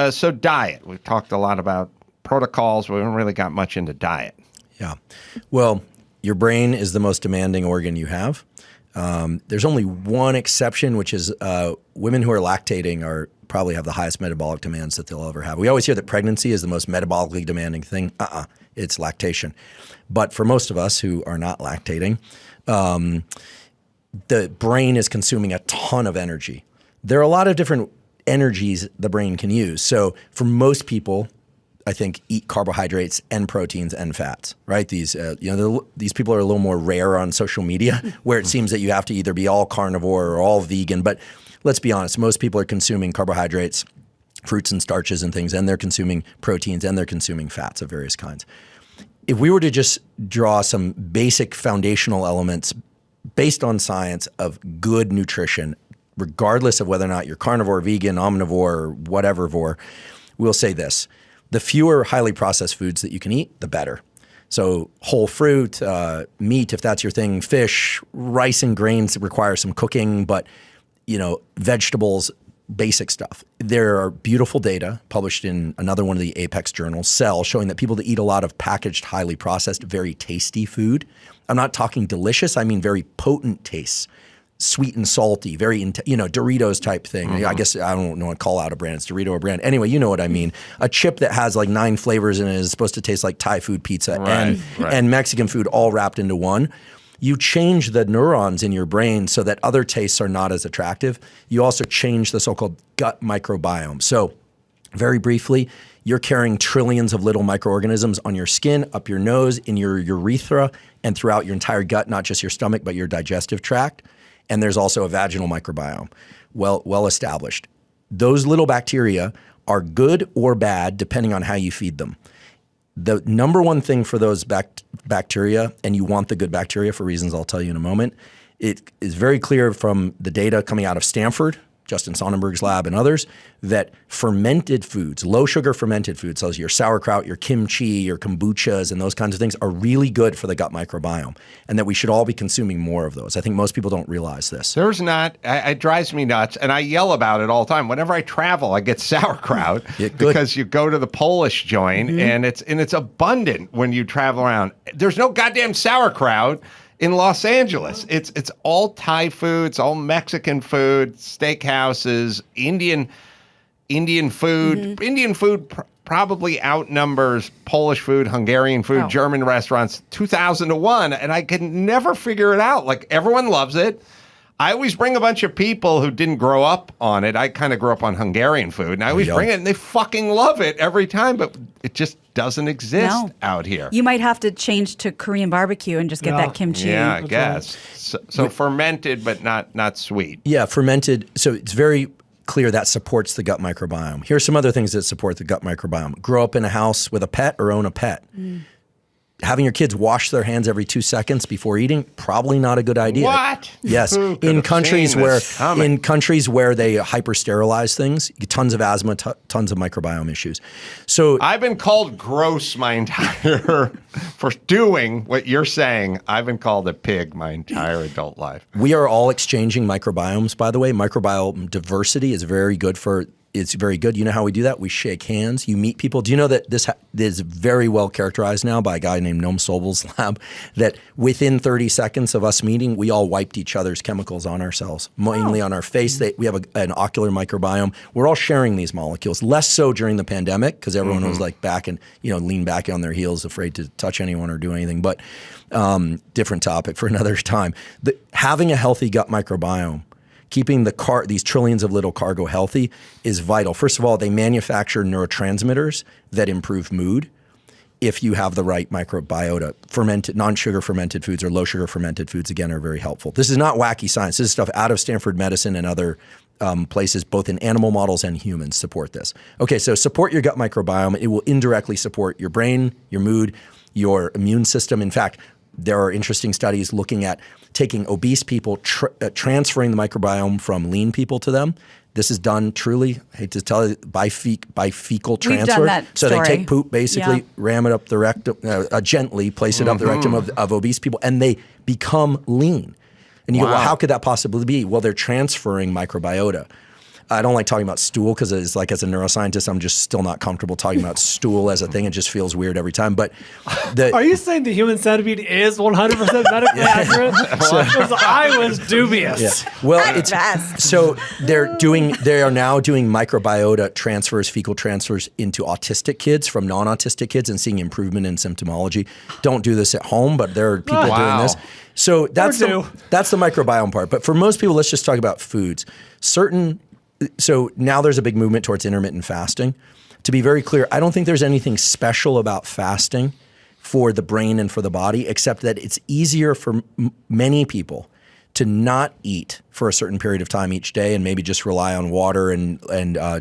So diet. We've talked a lot about protocols. We haven't really got much into diet. Yeah. Well, your brain is the most demanding organ you have. There's only one exception, which is women who are lactating probably have the highest metabolic demands that they'll ever have. We always hear that pregnancy is the most metabolically demanding thing. It's lactation. But for most of us who are not lactating, the brain is consuming a ton of energy. There are a lot of different energies the brain can use. So for most people, I think, eat carbohydrates and proteins and fats, right? These people are a little more rare on social media, where it seems that you have to either be all carnivore or all vegan. But let's be honest, most people are consuming carbohydrates, fruits and starches and things, and they're consuming proteins and they're consuming fats of various kinds. If we were to just draw some basic foundational elements based on science of good nutrition, regardless of whether or not you're carnivore, vegan, omnivore, or whatever, we'll say this. The fewer highly processed foods that you can eat, the better. So whole fruit, meat, if that's your thing, fish, rice and grains require some cooking, but vegetables, basic stuff. There are beautiful data published in another one of the Apex journals, Cell, showing that people that eat a lot of packaged, highly processed, very tasty food, I'm not talking delicious, I mean very potent tastes. Sweet and salty, very, Doritos type thing. Mm-hmm. I guess I don't want to call out a brand. It's Dorito or brand. Anyway, you know what I mean. A chip that has like 9 flavors in it is supposed to taste like Thai food pizza and Mexican food all wrapped into one. You change the neurons in your brain so that other tastes are not as attractive. You also change the so-called gut microbiome. So very briefly, you're carrying trillions of little microorganisms on your skin, up your nose, in your urethra, and throughout your entire gut, not just your stomach, but your digestive tract. And there's also a vaginal microbiome, well established. Those little bacteria are good or bad depending on how you feed them. The number one thing for those bacteria, and you want the good bacteria for reasons I'll tell you in a moment, it is very clear from the data coming out of Stanford, Justin Sonnenberg's lab and others, that fermented foods, low sugar fermented foods, so your sauerkraut, your kimchi, your kombuchas, and those kinds of things are really good for the gut microbiome, and that we should all be consuming more of those. I think most people don't realize this. It drives me nuts, and I yell about it all the time. Whenever I travel, I get sauerkraut because you go to the Polish joint, and it's abundant when you travel around. There's no goddamn sauerkraut in Los Angeles. It's all Thai food, it's all Mexican food, steakhouses, Indian food. Mm-hmm. Indian food probably outnumbers Polish food, Hungarian food, German restaurants 2,000 to 1, and I can never figure it out. Like, everyone loves it. I always bring a bunch of people who didn't grow up on it. I kind of grew up on Hungarian food, and I always bring it, and they fucking love it every time, but it just doesn't exist out here. You might have to change to Korean barbecue and just get that kimchi. Yeah, I guess. So fermented, but not sweet. Yeah, fermented. So it's very clear that supports the gut microbiome. Here's some other things that support the gut microbiome. Grow up in a house with a pet or own a pet. Having your kids wash their hands every 2 seconds before eating, probably not a good idea. What? Yes. In countries where they hyper-sterilize things, tons of asthma, tons of microbiome issues. So I've been called gross my entire for doing what you're saying. I've been called a pig my entire adult life. We are all exchanging microbiomes, by the way. Microbiome diversity is very good for It's very good. You know how we do that? We shake hands. You meet people. Do you know that this is very well characterized now by a guy named Noam Sobel's lab, that within 30 seconds of us meeting, we all wiped each other's chemicals on ourselves, mainly on our face. We have an ocular microbiome. We're all sharing these molecules. Less so during the pandemic because everyone was like back and, lean back on their heels, afraid to touch anyone or do anything. But different topic for another time. Having a healthy gut microbiome, keeping these trillions of little cargo healthy is vital. First of all, they manufacture neurotransmitters that improve mood if you have the right microbiota. Non-sugar fermented foods or low-sugar fermented foods, again, are very helpful. This is not wacky science. This is stuff out of Stanford Medicine and other places, both in animal models and humans, support this. Okay, so support your gut microbiome. It will indirectly support your brain, your mood, your immune system. In fact, there are interesting studies looking at taking obese people, transferring the microbiome from lean people to them. This is done truly, I hate to tell you, by fecal transfer. We've done that so story. They take poop, basically, ram it up the rectum, gently place it up the rectum of obese people, and they become lean. And you go, well, how could that possibly be? Well, they're transferring microbiota. I don't like talking about stool because it's like, as a neuroscientist, I'm just still not comfortable talking about stool as a thing. It just feels weird every time. But are you saying the human centipede is 100% medically accurate? Because I was dubious. Yeah. Well, it's so they are now doing microbiota transfers, fecal transfers into autistic kids from non-autistic kids and seeing improvement in symptomology. Don't do this at home, but there are people doing this. So that's the microbiome part. But for most people, let's just talk about foods. So now there's a big movement towards intermittent fasting. To be very clear, I don't think there's anything special about fasting for the brain and for the body, except that it's easier for many people to not eat for a certain period of time each day and maybe just rely on water and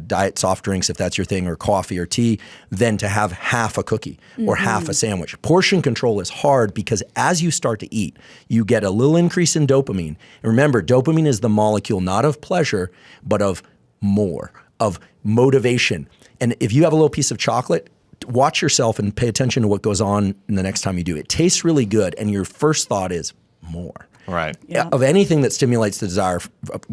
diet soft drinks, if that's your thing, or coffee or tea, than to have half a cookie or half a sandwich. Portion control is hard because as you start to eat, you get a little increase in dopamine. And remember, dopamine is the molecule not of pleasure, but of more, of motivation. And if you have a little piece of chocolate, watch yourself and pay attention to what goes on the next time you do it. It tastes really good, and your first thought is more. Right. Yeah. Of anything that stimulates the desire,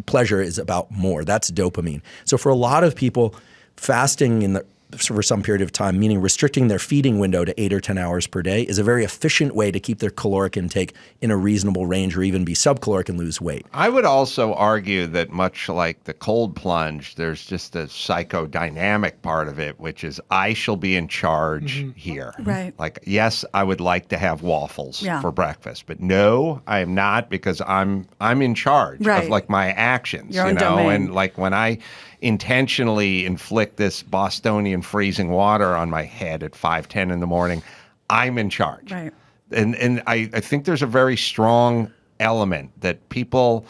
pleasure is about more. That's dopamine. So for a lot of people, fasting for some period of time, meaning restricting their feeding window to 8 or 10 hours per day, is a very efficient way to keep their caloric intake in a reasonable range or even be subcaloric and lose weight. I would also argue that much like the cold plunge, there's just a psychodynamic part of it, which is I shall be in charge here. Right. Like, yes, I would like to have waffles for breakfast, but no, I am not, because I'm in charge of like my actions, Your own domain. And like when I intentionally inflict this Bostonian freezing water on my head at 5:10 in the morning, I'm in charge. Right. And I think there's a very strong element that people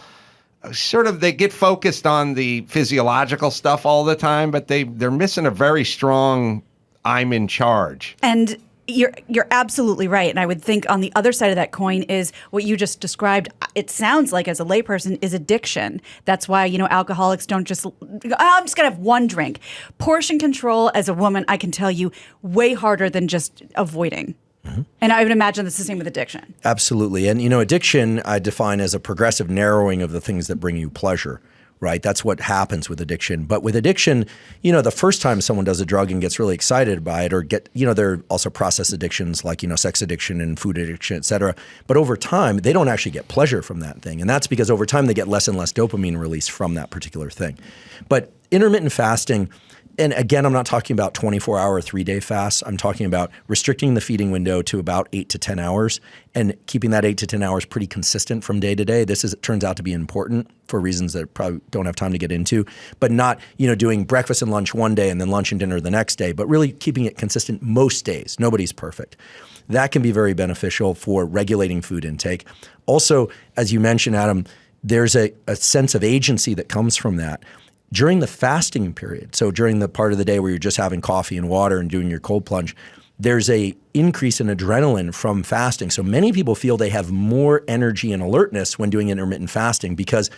they get focused on the physiological stuff all the time, but they're missing a very strong I'm in charge. And you're absolutely right. And I would think on the other side of that coin is what you just described. It sounds like, as a layperson, is addiction. That's why, alcoholics don't just, I'm just going to have one drink. Portion control, as a woman, I can tell you, way harder than just avoiding. And I would imagine that's the same with addiction. Absolutely. And, addiction I define as a progressive narrowing of the things that bring you pleasure. Right? That's what happens with addiction. But with addiction, the first time someone does a drug and gets really excited by it, or there are also process addictions like, sex addiction and food addiction, et cetera. But over time, they don't actually get pleasure from that thing. And that's because over time, they get less and less dopamine release from that particular thing. But intermittent fasting, and again, I'm not talking about 24-hour, 3-day fasts. I'm talking about restricting the feeding window to about 8 to 10 hours and keeping that 8 to 10 hours pretty consistent from day to day. It turns out to be important for reasons that probably don't have time to get into, but not, doing breakfast and lunch one day and then lunch and dinner the next day, but really keeping it consistent most days. Nobody's perfect. That can be very beneficial for regulating food intake. Also, as you mentioned, Adam, there's a sense of agency that comes from that. During the fasting period, so during the part of the day where you're just having coffee and water and doing your cold plunge, there's a increase in adrenaline from fasting. So many people feel they have more energy and alertness when doing intermittent fasting because,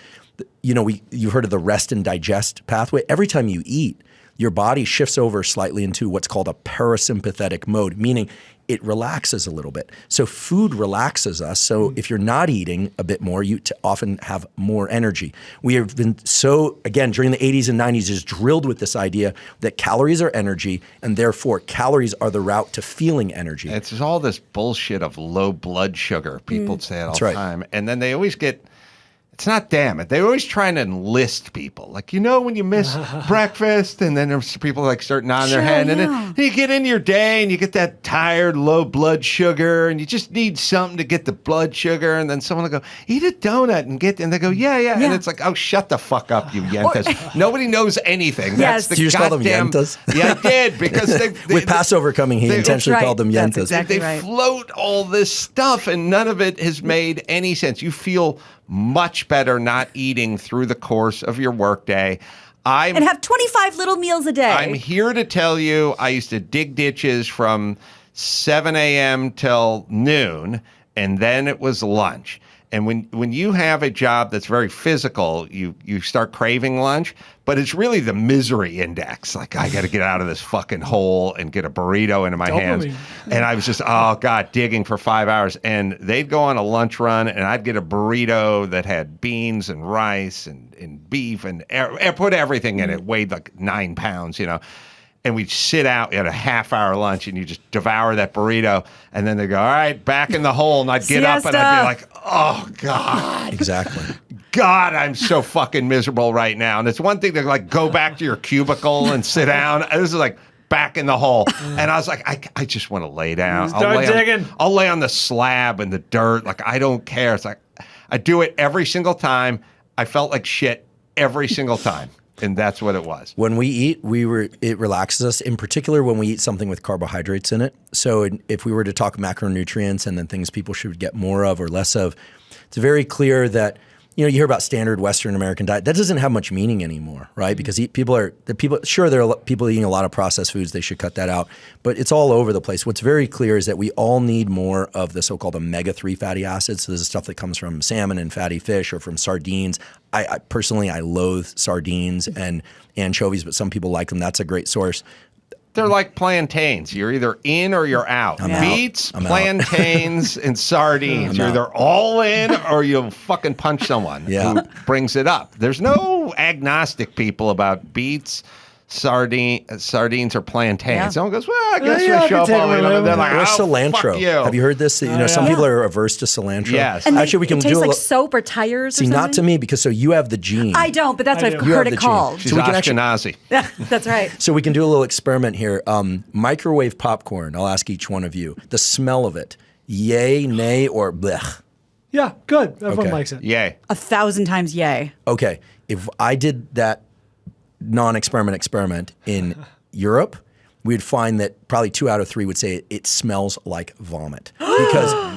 you've heard of the rest and digest pathway. Every time you eat, your body shifts over slightly into what's called a parasympathetic mode, meaning it relaxes a little bit. So food relaxes us. So if you're not eating a bit more, you often have more energy. We have been again, during the 80s and 90s, just drilled with this idea that calories are energy, and therefore calories are the route to feeling energy. It's all this bullshit of low blood sugar. People say it all the time. And then they always get, it's not damn it. They're always trying to enlist people. Like, when you miss breakfast, and then there's people like start nodding their head, and then you get into your day and you get that tired, low blood sugar, and you just need something to get the blood sugar, and then someone will go, eat a donut and they go, yeah. And it's like, oh, shut the fuck up, you yentas. Nobody knows anything. Yes. That's the Did you just call them yentas? Yeah, I did, because with Passover coming, he intentionally called them yentas. That's exactly they float all this stuff, and none of it has made any sense. You feel much better not eating through the course of your workday. And have 25 little meals a day. I'm here to tell you, I used to dig ditches from 7 a.m. till noon, and then it was lunch. And when you have a job that's very physical, you start craving lunch, but it's really the misery index. Like, I got to get out of this fucking hole and get a burrito into my hands. And I was just, oh God, digging for 5 hours. And they'd go on a lunch run and I'd get a burrito that had beans and rice and beef and put everything in it, weighed like 9 pounds, you know. And we'd sit out at a half-hour lunch, and you just devour that burrito, and then they go, all right, back in the hole, and I'd get up, and I'd be like, oh, God. Exactly. God, I'm so fucking miserable right now. And it's one thing to, like, go back to your cubicle and sit down. And this is like back in the hole. And I was like, I just want to lay down. I'll lay on the slab in the dirt. Like, I don't care. It's like, I do it every single time. I felt like shit every single time. And that's what it was. When we eat, it relaxes us, in particular when we eat something with carbohydrates in it. So if we were to talk macronutrients and then things people should get more of or less of, it's very clear that, you hear about standard Western American diet. That doesn't have much meaning anymore, right? Because sure, there are people eating a lot of processed foods. They should cut that out. But it's all over the place. What's very clear is that we all need more of the so-called omega-3 fatty acids. So this is stuff that comes from salmon and fatty fish or from sardines. I personally loathe sardines and anchovies, but some people like them. That's a great source. They're like plantains. You're either in or you're out. Beets, plantains, and sardines. You're either all in or you'll fucking punch someone who brings it up. There's no agnostic people about beets, sardines, or plantains. Yeah. Someone goes, well, I guess we show up all in. They're like, or oh, cilantro. Fuck you. Have you heard this? Some people are averse to cilantro. Yes. And actually, we can it tastes like soap or tires. See, or something? not to me, because you have the gene. I don't, but that's what I've You heard have it the gene. called. She's So we can Ashkenazi. That's right. So we can do a little experiment here. Microwave popcorn. I'll ask each one of you. The smell of it. Yay, nay, or blech? Yeah, good. Everyone Okay. likes it. Yay. 1,000 times yay. Okay. If I did that experiment in Europe, we'd find that probably 2 out of 3 would say it smells like vomit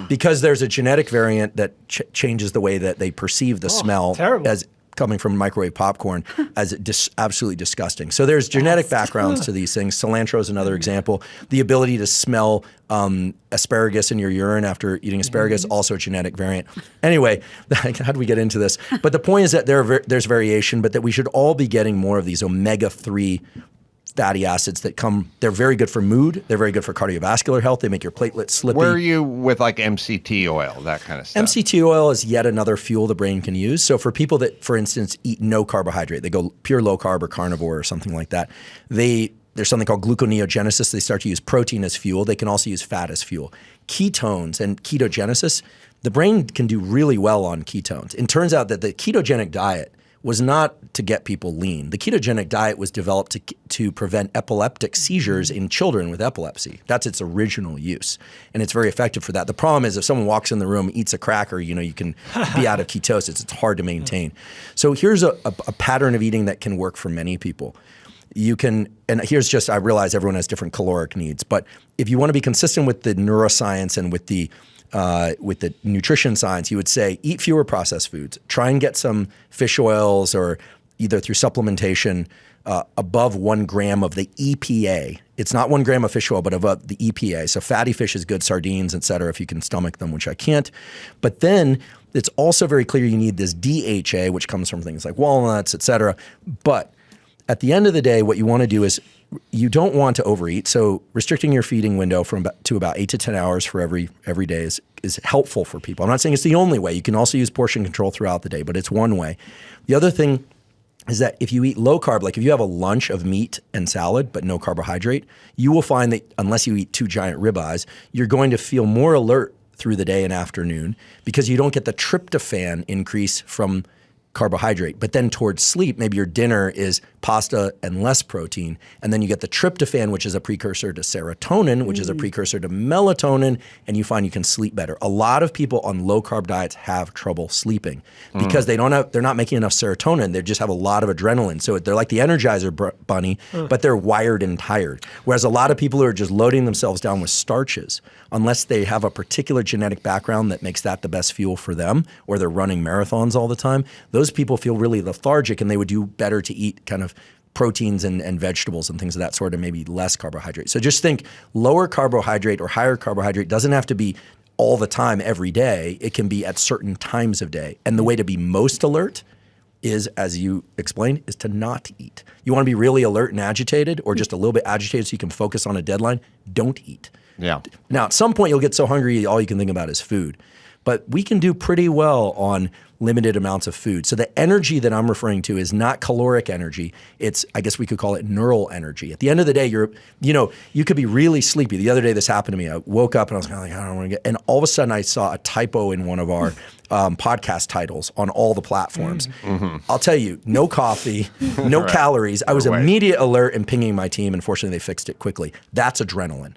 because there's a genetic variant that changes the way that they perceive the smell as coming from microwave popcorn as absolutely disgusting. So there's genetic backgrounds to these things. Cilantro is another example. The ability to smell asparagus in your urine after eating asparagus, also a genetic variant. Anyway, how do we get into this? But the point is that there's variation, but that we should all be getting more of these omega-3 fatty acids that they're very good for mood. They're very good for cardiovascular health. They make your platelets slippy. Where are you with like MCT oil, that kind of stuff? MCT oil is yet another fuel the brain can use. So for people that, for instance, eat no carbohydrate, they go pure low carb or carnivore or something like that, there's something called gluconeogenesis. They start to use protein as fuel. They can also use fat as fuel. Ketones and ketogenesis, the brain can do really well on ketones. It turns out that the ketogenic diet was not to get people lean. The ketogenic diet was developed to prevent epileptic seizures in children with epilepsy. That's its original use. And it's very effective for that. The problem is if someone walks in the room, eats a cracker, you can be out of ketosis. It's hard to maintain. So here's a pattern of eating that can work for many people. I realize everyone has different caloric needs, but if you want to be consistent with the neuroscience and with the nutrition science, you would say eat fewer processed foods. Try and get some fish oils or either through supplementation above 1 gram of the EPA. It's not 1 gram of fish oil, but above the EPA. So fatty fish is good, sardines, et cetera, if you can stomach them, which I can't. But then it's also very clear you need this DHA, which comes from things like walnuts, et cetera. But at the end of the day, what you want to do is you don't want to overeat. So restricting your feeding window to about 8 to 10 hours for every day is helpful for people. I'm not saying it's the only way. You can also use portion control throughout the day, but it's one way. The other thing is that if you eat low carb, like if you have a lunch of meat and salad but no carbohydrate, you will find that unless you eat 2 giant ribeyes, you're going to feel more alert through the day and afternoon because you don't get the tryptophan increase from carbohydrate. But then towards sleep, maybe your dinner is pasta and less protein, and then you get the tryptophan, which is a precursor to serotonin, which is a precursor to melatonin, and you find you can sleep better. A lot of people on low carb diets have trouble sleeping because they're not making enough serotonin. They just have a lot of adrenaline. So they're like the Energizer bunny, but they're wired and tired. Whereas a lot of people who are just loading themselves down with starches, unless they have a particular genetic background that makes that the best fuel for them, or they're running marathons all the time, those people feel really lethargic, and they would do better to eat kind of proteins and vegetables and things of that sort, and maybe less carbohydrate. So just think lower carbohydrate or higher carbohydrate doesn't have to be all the time, every day. It can be at certain times of day. And the way to be most alert is, as you explained, is to not eat. You want to be really alert and agitated, or just a little bit agitated so you can focus on a deadline? Don't eat. Yeah. Now, at some point, you'll get so hungry, all you can think about is food. But we can do pretty well on limited amounts of food. So the energy that I'm referring to is not caloric energy. It's, I guess we could call it neural energy. At the end of the day, you could be really sleepy. The other day this happened to me. I woke up and I was kind of like, I don't want to get, and all of a sudden I saw a typo in one of our podcast titles on all the platforms. Mm-hmm. I'll tell you, no coffee, no calories. I was immediate alert and pinging my team. And fortunately, they fixed it quickly. That's adrenaline.